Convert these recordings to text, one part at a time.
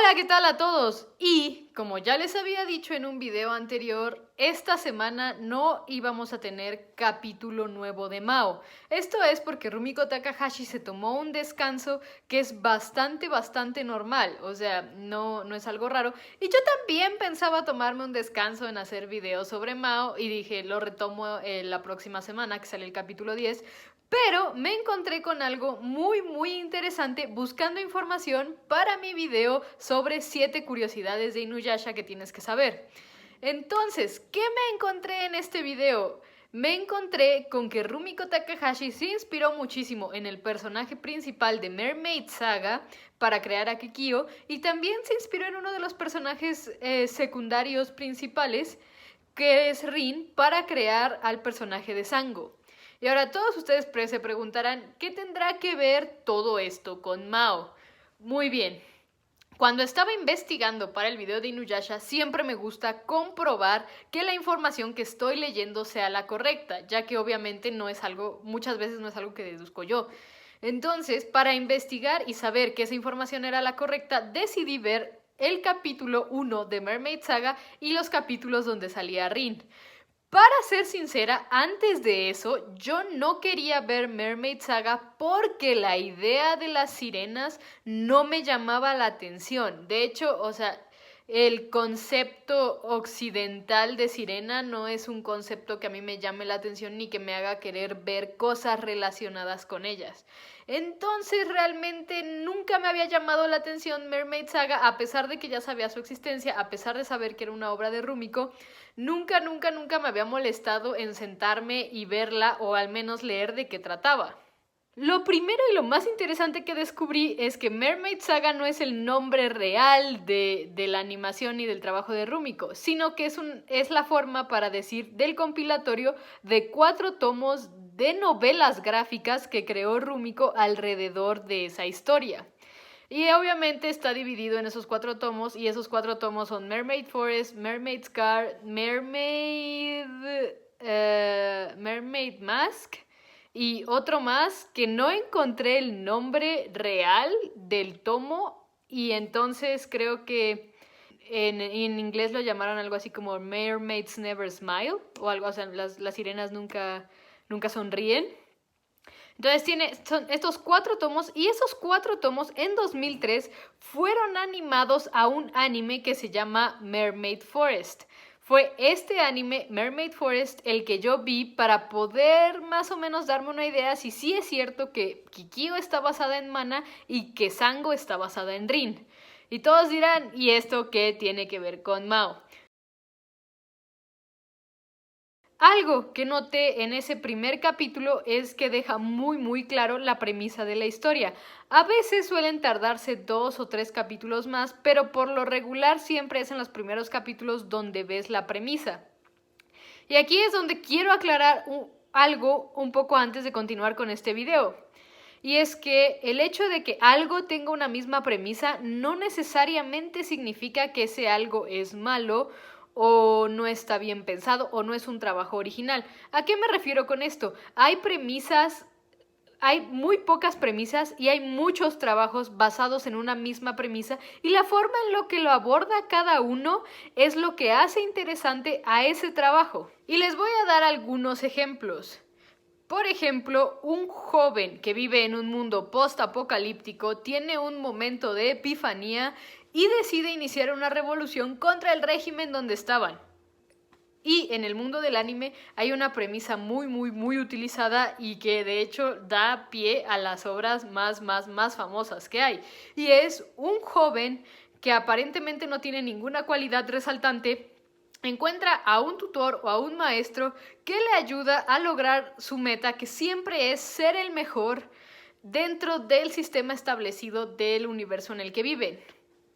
Hola, ¿qué tal a todos? Y como ya les había dicho en un video anterior, esta semana no íbamos a tener capítulo nuevo de Mao. Esto es porque Rumiko Takahashi se tomó un descanso que es bastante normal, o sea, no es algo raro. Y yo también pensaba tomarme un descanso en hacer videos sobre Mao y dije, lo retomo la próxima semana que sale el capítulo 10. Pero me encontré con algo muy interesante buscando información para mi video sobre 7 curiosidades de Inuyasha que tienes que saber. Entonces, ¿qué me encontré en este video? Me encontré con que Rumiko Takahashi se inspiró muchísimo en el personaje principal de Mermaid Saga para crear a Kikyo y también se inspiró en uno de los personajes secundarios principales, que es Rin, para crear al personaje de Sango. Y ahora todos ustedes se preguntarán, ¿qué tendrá que ver todo esto con Mao? Muy bien. Cuando estaba investigando para el video de Inuyasha, siempre me gusta comprobar que la información que estoy leyendo sea la correcta, ya que obviamente muchas veces no es algo que deduzco yo. Entonces, para investigar y saber que esa información era la correcta, decidí ver el capítulo 1 de Mermaid Saga y los capítulos donde salía Rin. Para ser sincera, antes de eso, yo no quería ver Mermaid Saga porque la idea de las sirenas no me llamaba la atención. De hecho, el concepto occidental de sirena no es un concepto que a mí me llame la atención ni que me haga querer ver cosas relacionadas con ellas. Entonces realmente nunca me había llamado la atención Mermaid Saga, a pesar de que ya sabía su existencia, a pesar de saber que era una obra de Rumiko. Nunca me había molestado en sentarme y verla o al menos leer de qué trataba. Lo primero y lo más interesante que descubrí es que Mermaid Saga no es el nombre real de la animación y del trabajo de Rumiko, sino que es la forma para decir del compilatorio de 4 tomos de novelas gráficas que creó Rumiko alrededor de esa historia. Y obviamente está dividido en esos 4 tomos, y esos 4 tomos son Mermaid Forest, Mermaid Scar, Mermaid Mask y otro más que no encontré el nombre real del tomo, y entonces creo que en inglés lo llamaron algo así como Mermaids Never Smile o algo, o sea, las sirenas nunca sonríen. Entonces son estos 4 tomos, y esos 4 tomos en 2003 fueron animados a un anime que se llama Mermaid Forest. Fue este anime, Mermaid Forest, el que yo vi para poder más o menos darme una idea si sí es cierto que Kikyo está basada en Mana y que Sango está basada en Rin. Y todos dirán, ¿y esto qué tiene que ver con Mao? Algo que noté en ese primer capítulo es que deja muy claro la premisa de la historia. A veces suelen tardarse 2 o 3 capítulos más, pero por lo regular siempre es en los primeros capítulos donde ves la premisa. Y aquí es donde quiero aclarar algo un poco antes de continuar con este video. Y es que el hecho de que algo tenga una misma premisa no necesariamente significa que ese algo es malo o no está bien pensado o no es un trabajo original. ¿A qué me refiero con esto? Hay muy pocas premisas y hay muchos trabajos basados en una misma premisa, y la forma en lo que lo aborda cada uno es lo que hace interesante a ese trabajo. Y les voy a dar algunos ejemplos. Por ejemplo, un joven que vive en un mundo post-apocalíptico tiene un momento de epifanía y decide iniciar una revolución contra el régimen donde estaban. Y en el mundo del anime hay una premisa muy utilizada y que de hecho da pie a las obras más famosas que hay. Y es un joven que aparentemente no tiene ninguna cualidad resaltante, encuentra a un tutor o a un maestro que le ayuda a lograr su meta, que siempre es ser el mejor dentro del sistema establecido del universo en el que viven.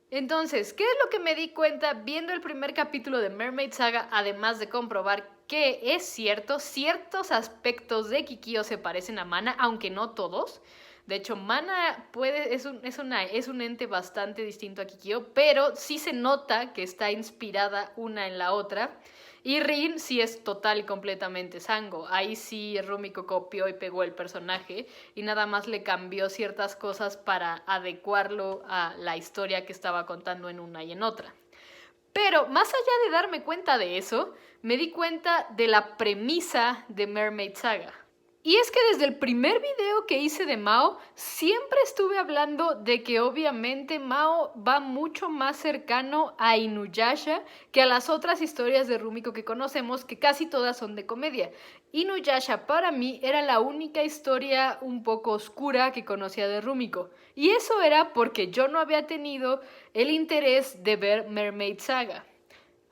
Entonces, ¿qué es lo que me di cuenta viendo el primer capítulo de Mermaid Saga? Además de comprobar que es cierto, ciertos aspectos de Kikyo se parecen a Mana, aunque no todos. De hecho, Mana es un ente bastante distinto a Kikyo, pero sí se nota que está inspirada una en la otra. Y Rin sí es total y completamente Sango. Ahí sí Rumiko copió y pegó el personaje y nada más le cambió ciertas cosas para adecuarlo a la historia que estaba contando en una y en otra. Pero más allá de darme cuenta de eso, me di cuenta de la premisa de Mermaid Saga. Y es que desde el primer video que hice de Mao, siempre estuve hablando de que obviamente Mao va mucho más cercano a Inuyasha que a las otras historias de Rumiko que conocemos, que casi todas son de comedia. Inuyasha para mí era la única historia un poco oscura que conocía de Rumiko. Y eso era porque yo no había tenido el interés de ver Mermaid Saga.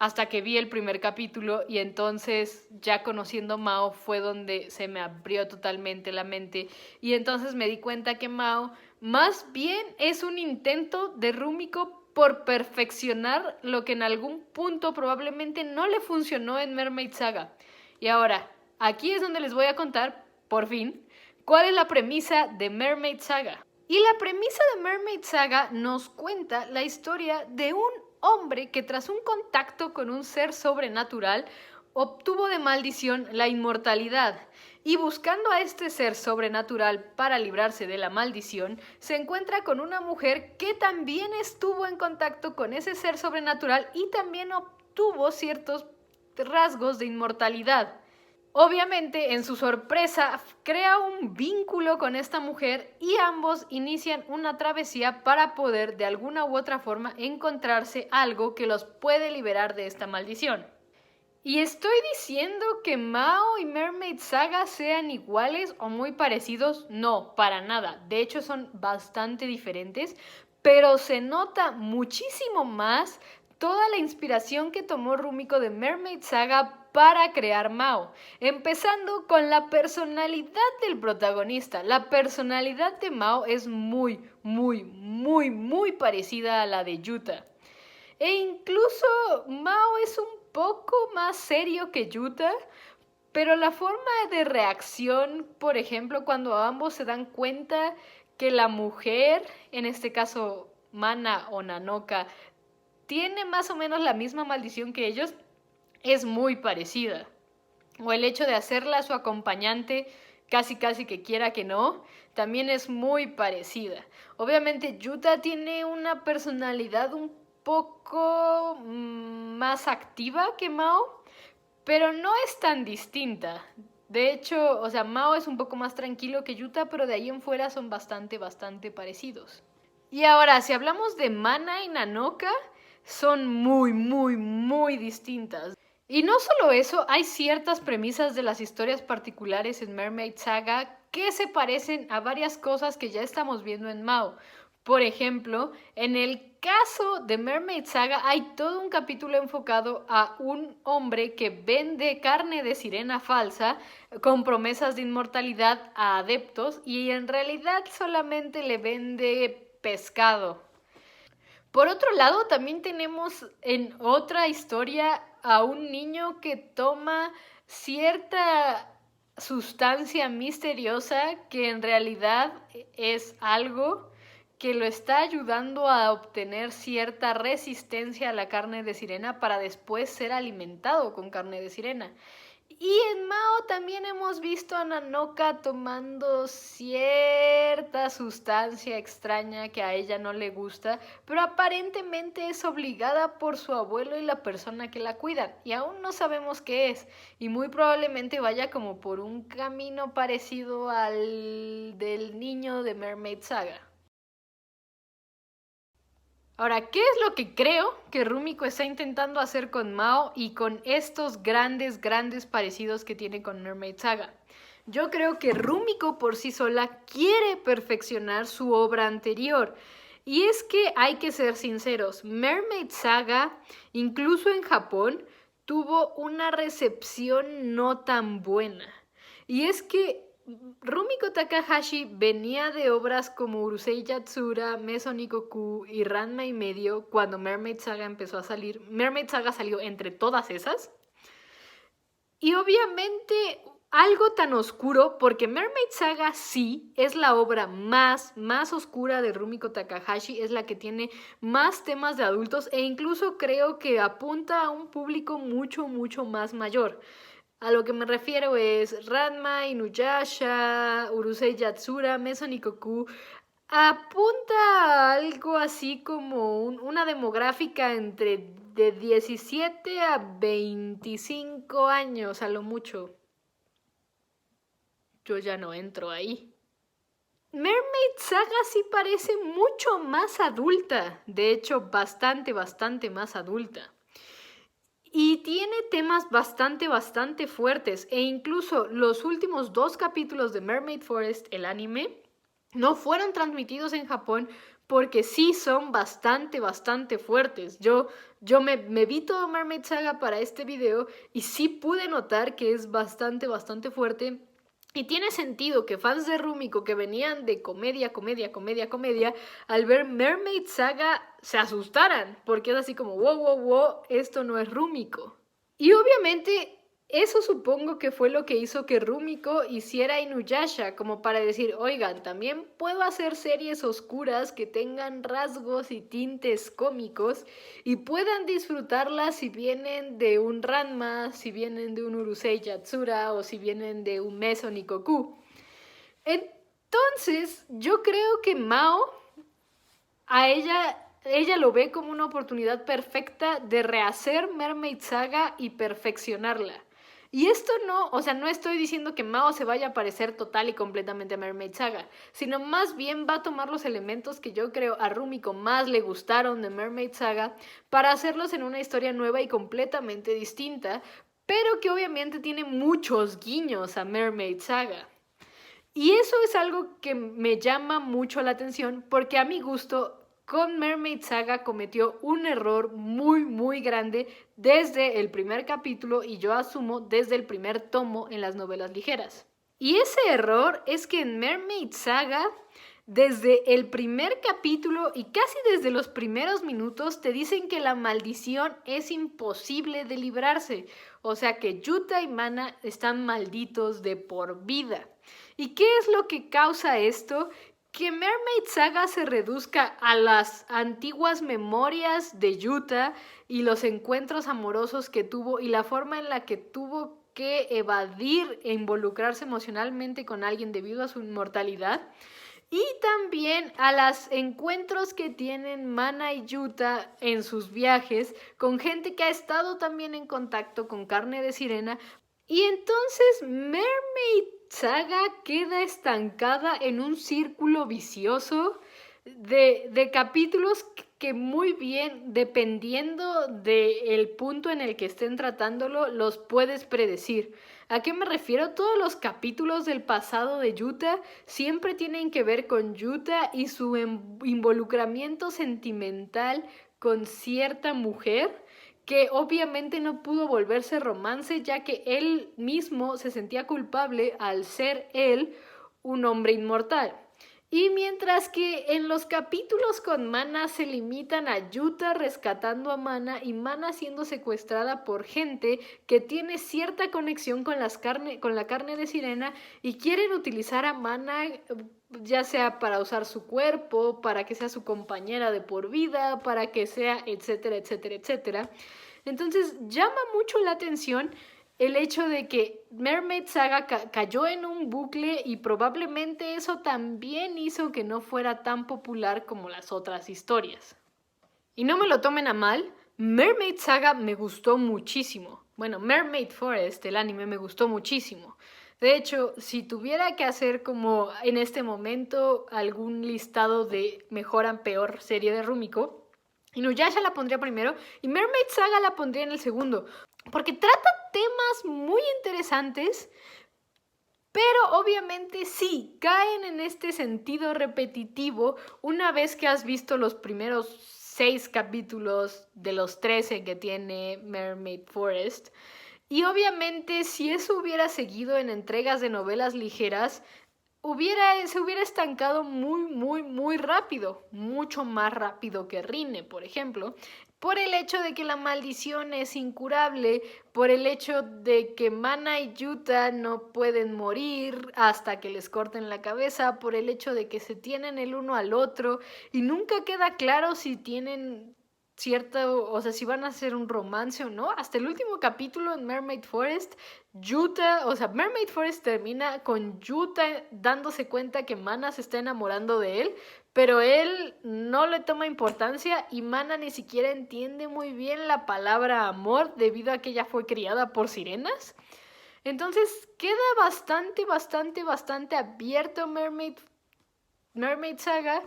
Hasta que vi el primer capítulo y entonces ya conociendo Mao fue donde se me abrió totalmente la mente y entonces me di cuenta que Mao más bien es un intento de Rumiko por perfeccionar lo que en algún punto probablemente no le funcionó en Mermaid Saga. Y ahora, aquí es donde les voy a contar, por fin, cuál es la premisa de Mermaid Saga. Y la premisa de Mermaid Saga nos cuenta la historia de un hombre que tras un contacto con un ser sobrenatural obtuvo de maldición la inmortalidad y buscando a este ser sobrenatural para librarse de la maldición, se encuentra con una mujer que también estuvo en contacto con ese ser sobrenatural y también obtuvo ciertos rasgos de inmortalidad. Obviamente, en su sorpresa, crea un vínculo con esta mujer y ambos inician una travesía para poder de alguna u otra forma encontrarse algo que los puede liberar de esta maldición. ¿Y estoy diciendo que Mao y Mermaid Saga sean iguales o muy parecidos? No, para nada. De hecho, son bastante diferentes, pero se nota muchísimo más toda la inspiración que tomó Rumiko de Mermaid Saga para crear Mao, empezando con la personalidad del protagonista. La personalidad de Mao es muy parecida a la de Yuta. E incluso Mao es un poco más serio que Yuta, pero la forma de reacción, por ejemplo, cuando ambos se dan cuenta que la mujer, en este caso Mana o Nanoka, tiene más o menos la misma maldición que ellos, es muy parecida. O el hecho de hacerla su acompañante, casi que quiera que no, también es muy parecida. Obviamente Yuta tiene una personalidad un poco más activa que Mao, pero no es tan distinta. De hecho, o sea, Mao es un poco más tranquilo que Yuta, pero de ahí en fuera son bastante parecidos. Y ahora, si hablamos de Mana y Nanoka, son muy distintas. Y no solo eso, hay ciertas premisas de las historias particulares en Mermaid Saga que se parecen a varias cosas que ya estamos viendo en Mao. Por ejemplo, en el caso de Mermaid Saga hay todo un capítulo enfocado a un hombre que vende carne de sirena falsa con promesas de inmortalidad a adeptos y en realidad solamente le vende pescado. Por otro lado, también tenemos en otra historia a un niño que toma cierta sustancia misteriosa que en realidad es algo que lo está ayudando a obtener cierta resistencia a la carne de sirena para después ser alimentado con carne de sirena. Y en Mao también hemos visto a Nanoka tomando cierta sustancia extraña que a ella no le gusta, pero aparentemente es obligada por su abuelo y la persona que la cuida, y aún no sabemos qué es, y muy probablemente vaya como por un camino parecido al del niño de Mermaid Saga. Ahora, ¿qué es lo que creo que Rumiko está intentando hacer con Mao y con estos grandes parecidos que tiene con Mermaid Saga? Yo creo que Rumiko por sí sola quiere perfeccionar su obra anterior. Y es que hay que ser sinceros, Mermaid Saga, incluso en Japón, tuvo una recepción no tan buena. Y es que Rumiko Takahashi venía de obras como Urusei Yatsura, Meso Nikoku y Ranma y medio cuando Mermaid Saga empezó a salir. Mermaid Saga salió entre todas esas. Y obviamente algo tan oscuro, porque Mermaid Saga sí es la obra más oscura de Rumiko Takahashi, es la que tiene más temas de adultos e incluso creo que apunta a un público mucho más mayor. A lo que me refiero es Ranma, Inuyasha, Urusei Yatsura, Meso Nikoku. Apunta a algo así como una demográfica entre de 17 a 25 años a lo mucho. Yo ya no entro ahí. Mermaid Saga sí parece mucho más adulta, de hecho bastante más adulta. Y tiene temas bastante fuertes e incluso los últimos 2 capítulos de Mermaid Forest, el anime, no fueron transmitidos en Japón porque sí son bastante fuertes. Yo me vi todo Mermaid Saga para este video y sí pude notar que es bastante fuerte. Y tiene sentido que fans de Rumiko que venían de comedia, al ver Mermaid Saga se asustaran, porque es así como, wow, esto no es Rumiko. Y obviamente eso supongo que fue lo que hizo que Rumiko hiciera Inuyasha, como para decir, oigan, también puedo hacer series oscuras que tengan rasgos y tintes cómicos y puedan disfrutarlas si vienen de un Ranma, si vienen de un Urusei Yatsura o si vienen de un Meso Nikoku. Entonces, yo creo que Mao, a ella lo ve como una oportunidad perfecta de rehacer Mermaid Saga y perfeccionarla. Y esto no, o sea, no estoy diciendo que Mao se vaya a parecer total y completamente a Mermaid Saga, sino más bien va a tomar los elementos que yo creo a Rumiko más le gustaron de Mermaid Saga para hacerlos en una historia nueva y completamente distinta, pero que obviamente tiene muchos guiños a Mermaid Saga. Y eso es algo que me llama mucho la atención porque a mi gusto con Mermaid Saga cometió un error muy grande desde el primer capítulo y yo asumo desde el primer tomo en las novelas ligeras. Y ese error es que en Mermaid Saga, desde el primer capítulo y casi desde los primeros minutos te dicen que la maldición es imposible de librarse. O sea que Yuta y Mana están malditos de por vida. ¿Y qué es lo que causa esto? Que Mermaid Saga se reduzca a las antiguas memorias de Yuta y los encuentros amorosos que tuvo y la forma en la que tuvo que evadir e involucrarse emocionalmente con alguien debido a su inmortalidad. Y también a los encuentros que tienen Mana y Yuta en sus viajes con gente que ha estado también en contacto con carne de sirena. Y entonces Mermaid Saga queda estancada en un círculo vicioso de capítulos que muy bien, dependiendo del punto en el que estén tratándolo, los puedes predecir. ¿A qué me refiero? Todos los capítulos del pasado de Yuta siempre tienen que ver con Yuta y su involucramiento sentimental con cierta mujer que obviamente no pudo volverse romance ya que él mismo se sentía culpable al ser él un hombre inmortal. Y mientras que en los capítulos con Mana se limitan a Yuta rescatando a Mana y Mana siendo secuestrada por gente que tiene cierta conexión con la carne de sirena y quieren utilizar a Mana ya sea para usar su cuerpo, para que sea su compañera de por vida, para que sea etcétera. Entonces llama mucho la atención el hecho de que Mermaid Saga cayó en un bucle y probablemente eso también hizo que no fuera tan popular como las otras historias. Y no me lo tomen a mal, Mermaid Saga me gustó muchísimo. Bueno, Mermaid Forest, el anime, me gustó muchísimo. De hecho, si tuviera que hacer como en este momento algún listado de mejor a peor serie de Rumiko, Inuyasha la pondría primero y Mermaid Saga la pondría en el segundo. Porque trata temas muy interesantes, pero obviamente sí, caen en este sentido repetitivo una vez que has visto los primeros 6 capítulos de los 13 que tiene Mermaid Forest. Y obviamente si eso hubiera seguido en entregas de novelas ligeras, se hubiera estancado muy rápido, mucho más rápido que Rinne, por ejemplo, por el hecho de que la maldición es incurable, por el hecho de que Mana y Yuta no pueden morir hasta que les corten la cabeza, por el hecho de que se tienen el uno al otro y nunca queda claro si tienen cierto, o sea, si van a hacer un romance o no. Hasta el último capítulo en Mermaid Forest, Mermaid Forest termina con Yuta dándose cuenta que Mana se está enamorando de él, pero él no le toma importancia y Mana ni siquiera entiende muy bien la palabra amor debido a que ella fue criada por sirenas. Entonces queda bastante abierto Mermaid Saga.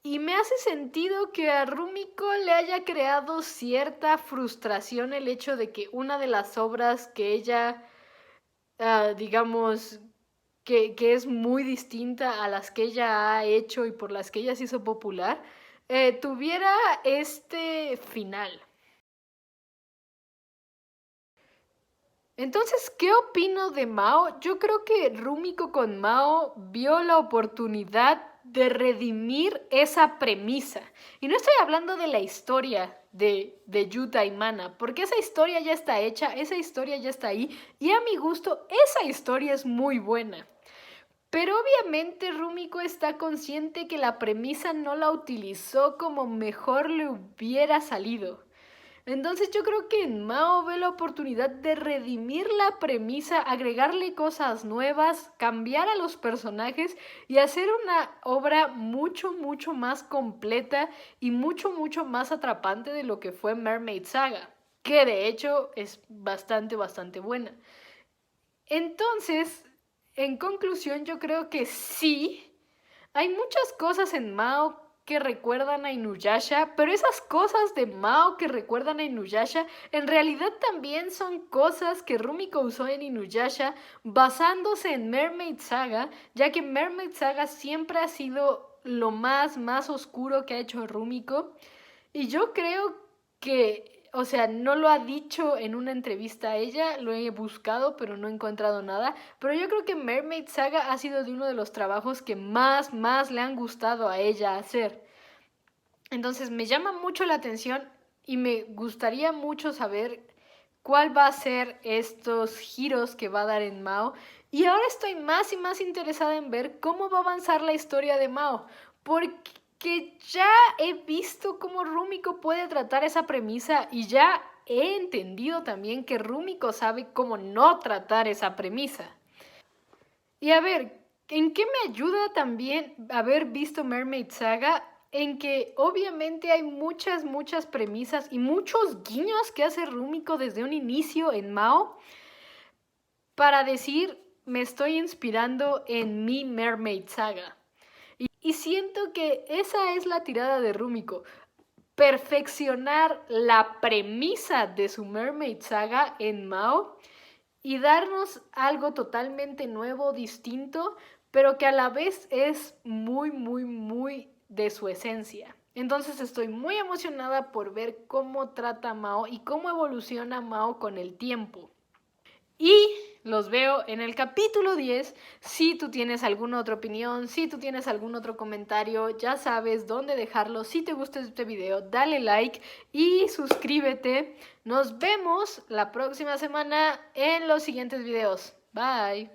Y me hace sentido que a Rumiko le haya creado cierta frustración el hecho de que una de las obras que ella, digamos, que es muy distinta a las que ella ha hecho y por las que ella se hizo popular, tuviera este final. Entonces, ¿qué opino de Mao? Yo creo que Rumiko con Mao vio la oportunidad de redimir esa premisa. Y no estoy hablando de la historia de Yuta y Mana, porque esa historia ya está hecha, esa historia ya está ahí, y a mi gusto esa historia es muy buena. Pero obviamente Rumiko está consciente que la premisa no la utilizó como mejor le hubiera salido. Entonces yo creo que en Mao ve la oportunidad de redimir la premisa, agregarle cosas nuevas, cambiar a los personajes y hacer una obra mucho más completa y mucho más atrapante de lo que fue Mermaid Saga, que de hecho es bastante buena. Entonces, en conclusión, yo creo que sí, hay muchas cosas en Mao que recuerdan a Inuyasha, pero esas cosas de Mao que recuerdan a Inuyasha en realidad también son cosas que Rumiko usó en Inuyasha basándose en Mermaid Saga, ya que Mermaid Saga siempre ha sido lo más oscuro que ha hecho Rumiko. Y yo creo que, o sea, no lo ha dicho en una entrevista a ella, lo he buscado, pero no he encontrado nada. Pero yo creo que Mermaid Saga ha sido de uno de los trabajos que más le han gustado a ella hacer. Entonces me llama mucho la atención y me gustaría mucho saber cuál va a ser estos giros que va a dar en Mao. Y ahora estoy más y más interesada en ver cómo va a avanzar la historia de Mao, porque ya he visto cómo Rumiko puede tratar esa premisa y ya he entendido también que Rumiko sabe cómo no tratar esa premisa. Y a ver, ¿en qué me ayuda también haber visto Mermaid Saga? En que obviamente hay muchas premisas y muchos guiños que hace Rumiko desde un inicio en Mao para decir, me estoy inspirando en mi Mermaid Saga. Y siento que esa es la tirada de Rumiko, perfeccionar la premisa de su Mermaid Saga en Mao y darnos algo totalmente nuevo, distinto, pero que a la vez es muy de su esencia. Entonces estoy muy emocionada por ver cómo trata Mao y cómo evoluciona Mao con el tiempo. Y los veo en el capítulo 10. Si tú tienes alguna otra opinión, si tú tienes algún otro comentario, ya sabes dónde dejarlo. Si te gusta este video, dale like y suscríbete. Nos vemos la próxima semana en los siguientes videos. Bye.